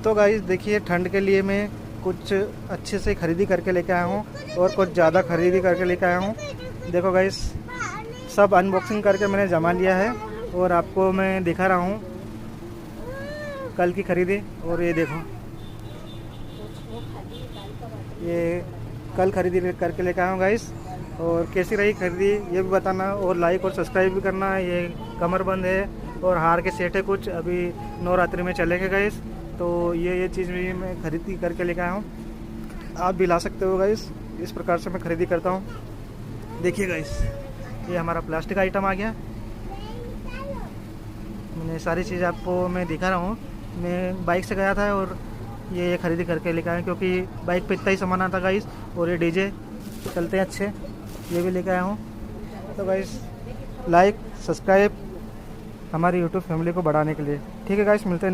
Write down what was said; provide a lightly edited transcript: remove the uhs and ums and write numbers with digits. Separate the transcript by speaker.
Speaker 1: तो गाइस देखिए, ठंड के लिए मैं कुछ अच्छे से खरीदी करके लेके आया हूँ और कुछ ज़्यादा खरीदी करके लेके आया हूँ। देखो गाइस, सब अनबॉक्सिंग करके मैंने जमा लिया है और आपको मैं दिखा रहा हूँ कल की खरीदी। और ये देखो, ये कल खरीदी करके लेके आया हूँ गाइस। और कैसी रही खरीदी ये भी बताना, और लाइक और सब्सक्राइब भी करना। ये कमरबंद है और हार के सेट है कुछ, अभी नवरात्रि में चलेंगे गाइस। तो ये चीज़ भी मैं खरीदी करके लेके आया हूँ, आप भी ला सकते हो गाइस। इस प्रकार से मैं खरीदी करता हूँ। देखिए गाइस, ये हमारा प्लास्टिक आइटम आ गया। मैंने सारी चीज़ आपको मैं दिखा रहा हूँ। मैं बाइक से गया था और ये खरीदी करके लेके आया, क्योंकि बाइक पे इतना ही सामान आता गाइस। और ये डीजे चलते हैं अच्छे, ये भी लेके आया हूँ। तो गाइस, लाइक सब्सक्राइब हमारी यूट्यूब फैमिली को बढ़ाने के लिए। ठीक है गाइस, मिलते हैं